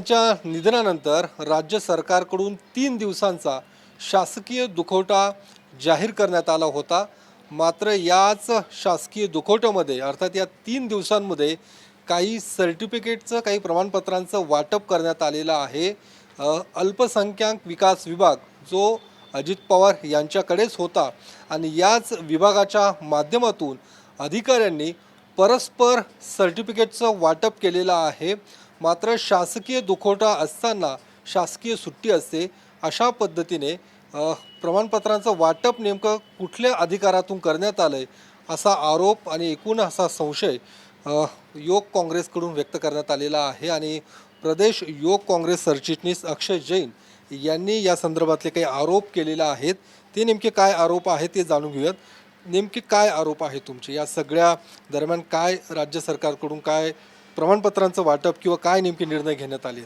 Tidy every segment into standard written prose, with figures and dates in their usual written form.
त्यांच्या निधनानंतर राज्य सरकारकडून 3 दिवसांचा शासकीय दुखवटा जाहीर करण्यात आला होता. मात्र याच शासकीय दुखवट्यामध्ये अर्थात या 3 दिवसांमध्ये काही सर्टिफिकेटचं काही प्रमाणपत्रांचं वाटप करण्यात आलेलं आहे. अल्पसंख्याक विकास विभाग जो अजित पवार यांच्याकडेच होता आणि याच विभागाच्या माध्यमातून अधिकाऱ्यांनी परस्पर सर्टिफिकेटचं वाटप केलेलं आहे. मात्र शासकीय दुखवटा असताना शासकीय सुट्टी असते अशा पद्धतीने प्रमाणपत्रांचं वाटप नेमकं कुठल्या अधिकारातून करण्यात आलं आहे असा आरोप आणि एकूण असा संशय युवक काँग्रेसकडून व्यक्त करण्यात आलेला आहे. आणि प्रदेश युवक काँग्रेस सरचिटणीस अक्षय जैन यांनी या संदर्भातले काही आरोप केलेले आहेत. ते नेमके काय आरोप आहेत ते जाणून घेऊयात. नेमके काय आरोप आहे तुमचे या सगळ्या दरम्यान? काय राज्य सरकारकडून काय प्रमाणपत्रांचं वाटप किंवा काय नेमके निर्णय घेण्यात आले?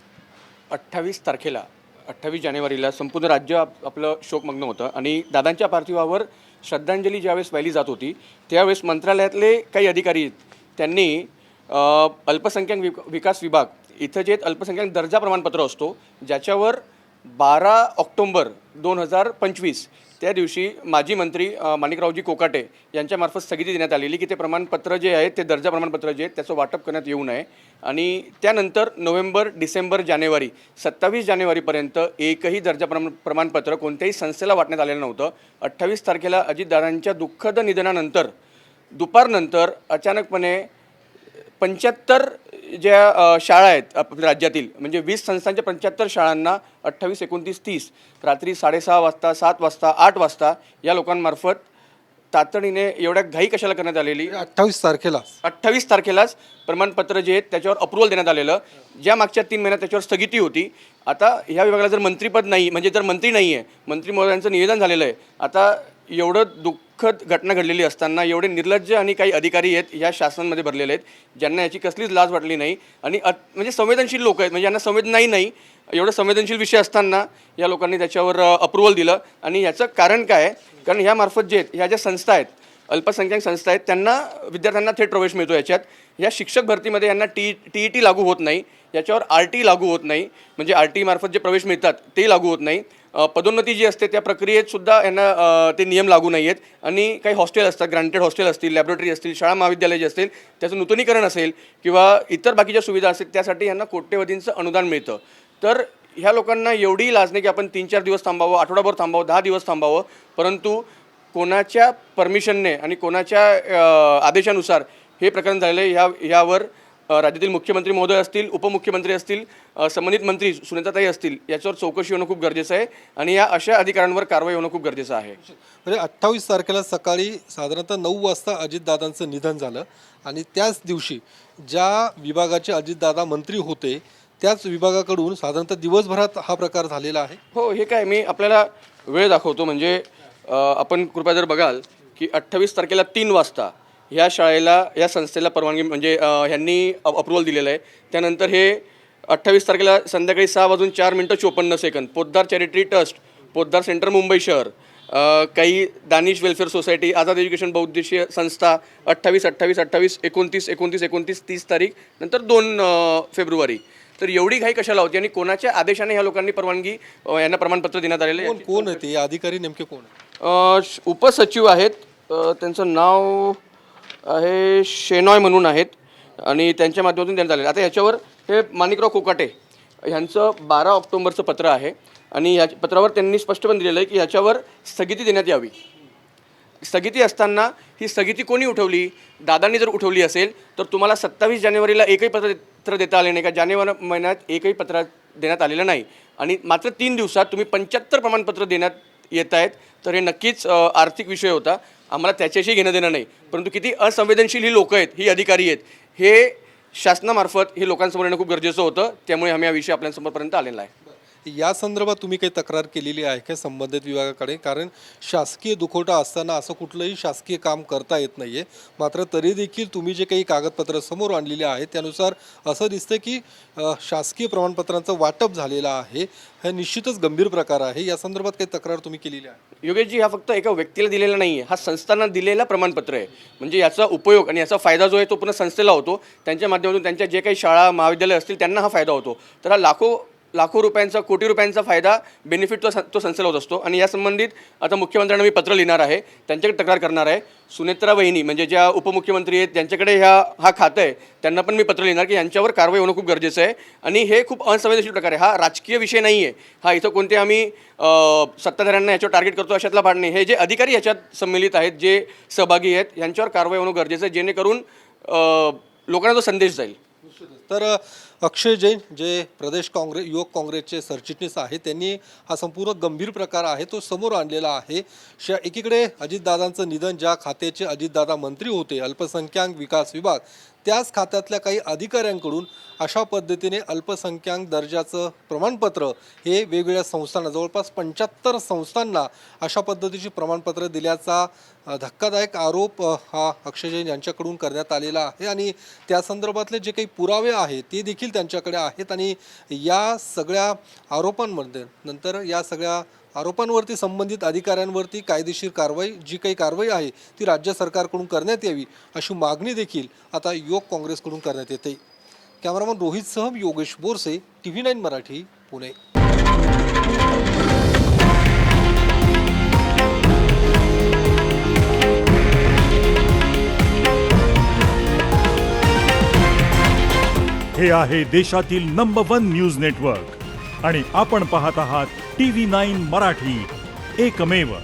28 जानेवारीला संपूर्ण राज्य आपलं शोकमग्न होतं आणि दादांच्या पार्थिवावर श्रद्धांजली ज्यावेळेस वाहिली जात होती त्यावेळेस मंत्रालयातले काही अधिकारी त्यांनी अल्पसंख्याक विकास विभाग इथं जे अल्पसंख्याक दर्जा प्रमाणपत्र असतो ज्याच्यावर 12 ऑक्टोंबर 2025 त्या दिवशी माजी मंत्री माणिकरावजी कोकाटे यांच्यामार्फत स्थगिती देण्यात आलेली की ते प्रमाणपत्र जे आहेत ते दर्जा प्रमाणपत्र जे आहेत त्याचं वाटप करण्यात येऊ नये. आणि त्यानंतर नोव्हेंबर, डिसेंबर, जानेवारी 27 जानेवारीपर्यंत एकही दर्जा प्रमाणपत्र कोणत्याही संस्थेला वाटण्यात आलेलं नव्हतं. 28 तारखेला अजितदादांच्या दुःखद निधनानंतर दुपारनंतर अचानकपणे 75 ज्या शाळा आहेत आपल्या राज्यातील म्हणजे 20 संस्थांच्या 75 शाळांना 28, 29, 30 रात्री 6:30 वाजता, 7 वाजता, 8 वाजता या लोकांमार्फत तातडीने एवढ्या घाई कशाला करण्यात आलेली? 28 तारखेलाच प्रमाणपत्र जे आहेत त्याच्यावर अप्रुव्हल देण्यात आलेलं. ज्या मागच्या 3 महिन्यात त्याच्यावर स्थगिती होती. आता ह्या विभागाला जर मंत्रीपद नाही म्हणजे जर मंत्री नाही आहे, मंत्री महोदयांचं निवेदन झालेलं आहे. आता एवढं दुःखद घटना घडलेली असताना एवढे निर्लज्ज आणि काही अधिकारी आहेत ह्या शासनामध्ये भरलेले आहेत ज्यांना याची कसलीच लाज वाटली नाही आणि म्हणजे संवेदनशील लोक आहेत म्हणजे यांना संवेदनाही नाही. एवढं संवेदनशील विषय असताना या लोकांनी त्याच्यावर अप्रुव्हल दिलं. आणि याचं कारण काय आहे? कारण ह्यामार्फत जे आहेत ह्या ज्या संस्था आहेत अल्पसंख्याक संस्था आहेत त्यांना विद्यार्थ्यांना थेट प्रवेश मिळतो. याच्यात या शिक्षक भरतीमध्ये यांना TET लागू होत नाही, याच्यावर RT लागू होत नाही म्हणजे RT मार्फत जे प्रवेश मिळतात ते लागू होत नाही. पदोन्नती जी असते त्या प्रक्रियेत सुद्धा यांना ते नियम लागू नाही आहेत. आणि काही हॉस्टेल असतात, ग्रांटेड हॉस्टेल असतील, लॅबोरेटरी असतील, शाळा महाविद्यालय जे असतील त्याचं नूतनीकरण असेल किंवा इतर बाकीच्या सुविधा असतील त्यासाठी यांना कोट्यवधींचं अनुदान मिळतं. तर ह्या लोकांना एवढी लाज नाही की आपण 3-4 दिवस थांबावं, आठवडाभर थांबावं, 10 दिवस थांबावं. परंतु कोणाच्या परमिशनने आणि कोणाच्या आदेशानुसार हे प्रकरण झालेलं आहे ह्यावर राज्यातील मुख्यमंत्री महोदय असतील, उपमुख्यमंत्री असतील, संबंधित मंत्री सुनेताताई असतील याच्यावर चौकशी होणं खूप गरजेचं आहे आणि या अशा अधिकाऱ्यांवर कारवाई होणं खूप गरजेचं आहे. म्हणजे 28 तारखेला सकाळी साधारणतः 9 वाजता अजितदादांचं निधन झालं आणि त्याच दिवशी ज्या विभागाचे अजितदादा मंत्री होते त्याच विभागाकडून साधारणतः दिवसभरात हा प्रकार झालेला आहे. हो, हे काय मी आपल्याला वेळ दाखवतो म्हणजे आपण कृपया जर बघाल की 28 तारखेला 3 वाजता ह्या शाळेला या संस्थेला परवानगी म्हणजे ह्यांनी अप्रुव्हल दिलेलं आहे. त्यानंतर हे 28 तारखेला संध्याकाळी 6:04:54 Poddar charity trust, Poddar centre Mumbai शहर, काही Danish welfare society, Azad education बहुउद्देशीय संस्था 28, 29, 30 तारीख नंतर 2 फेब्रुवारी. तर एवढी घाई कशाला होती आणि कोणाच्या आदेशाने ह्या लोकांनी परवानगी यांना प्रमाणपत्र देण्यात आलेलं आहे? कोण आहे ते अधिकारी नेमके कोण? उपसचिव आहेत, त्यांचं नाव आहे शेनॉय म्हणून आहेत आणि त्यांच्या माध्यमातून देण्यात आलेलं. आता ह्याच्यावर हे माणिकराव कोकाटे ह्यांचं 12 ऑक्टोंबरचं पत्र आहे आणि ह्या पत्रावर त्यांनी स्पष्टपणे दिलेलं आहे की ह्याच्यावर स्थगिती देण्यात यावी. स्थगिती असताना ही स्थगिती कोणी उठवली? दादांनी जर उठवली असेल तर तुम्हाला 27 जानेवारीला एकही पत्र देता आले नाही का? जानेवारी महिन्यात एकही पत्र देण्यात आलेलं नाही आणि मात्र 3 दिवसात तुम्ही 75 प्रमाणपत्र देण्यात येत आहेत. तर हे नक्कीच आर्थिक विषय होता. आम्हाला त्याच्याशी घेणं देणं नाही, परंतु किती असंवेदनशील ही लोकं आहेत, ही अधिकारी आहेत हे शासनामार्फत हे लोकांसमोर येणं खूप गरजेचं होतं. त्यामुळे आम्ही हा विषय आपल्यासमोरपर्यंत आलेला आहे. या संदर्भात तुम्ही काही तक्रार केलेली आहे का संबंधित विभागाकडे? कारण शासकीय दुखवटा असताना असं कुठलंही शासकीय काम करता येत नाही आहे. मात्र तरी देखील तुम्ही जे काही कागदपत्र समोर आणलेली आहेत त्यानुसार असं दिसतं की शासकीय प्रमाणपत्रांचं वाटप झालेलं आहे. हे निश्चितच गंभीर प्रकार आहे. या संदर्भात काही तक्रार तुम्ही केलेली आहे? योगेशजी हा फक्त एका व्यक्तीला दिलेला नाही आहे, हा संस्थांना दिलेला प्रमाणपत्र आहे. म्हणजे याचा उपयोग आणि याचा फायदा जो आहे तो पुन्हा संस्थेला होतो. त्यांच्या माध्यमातून त्यांच्या जे काही शाळा महाविद्यालय असतील त्यांना हा फायदा होतो. तर हा लाखो रुपयांचा, कोटी रुपयांचा फायदा, बेनिफिट तो संस्थेला होत असतो. आणि या संबंधित आता मुख्यमंत्र्यांना मी पत्र लिहिणार आहे, त्यांच्याकडे तक्रार करणार आहे. सुनेत्रा वहिनी म्हणजे ज्या उपमुख्यमंत्री आहेत ज्यांच्याकडे हा खातं आहे त्यांना पण मी पत्र लिहिणार की यांच्यावर कारवाई होणं खूप गरजेचं आहे. आणि हे खूप असंवेदनशील प्रकार आहे. हा राजकीय विषय नाही आहे. हा इथं कोणते आम्ही सत्ताधाऱ्यांना याच्यावर टार्गेट करतो अशातला भाग नाही. हे जे अधिकारी याच्यात सम्मिलित आहेत, जे सहभागी आहेत, यांच्यावर कारवाई होणं गरजेचं आहे, जेणेकरून लोकांना तो संदेश जाईल. तर अक्षय जैन जे प्रदेश युवक काँग्रेसचे सरचिटणीस आहेत, त्यांनी हा संपूर्ण गंभीर प्रकार आहे तो समोर आणलेला आहे. एकीकडे अजितदादांचं निधन, ज्या खात्याचे अजितदादा मंत्री होते, अल्पसंख्याक विकास विभाग, त्याच खात्यातल्या काही अधिकाऱ्यांकडून अशा पद्धतीने अल्पसंख्याक दर्जाचं प्रमाणपत्र हे वेगवेगळ्या संस्थांना, जवळपास 75 संस्थांना अशा पद्धतीची प्रमाणपत्र दिल्याचा धक्कादायक आरोप हा अक्षय जैन यांच्याकडून करण्यात आलेला आहे. आणि त्या संदर्भातले जे काही पुरावे आहेत ते देखील त्यांच्याकडे आहेत. आणि या सगळ्या आरोपांमध्ये नंतर या सगळ्या आरोपांवरती संबंधित अधिकाऱ्यांवरती कायदेशीर कारवाई, जी काही कारवाई आहे ती राज्य सरकारकडून करण्यात यावी अशी मागणी देखील आता युवक काँग्रेसकडून करण्यात येते. कॅमेरामन रोहितसह योगेश बोरसे, TV9 मराठी, पुणे. हे आहे देशातील नंबर 1 न्यूज नेटवर्क आणि आपण पाहत आहात TV9 मराठी, एकमेव.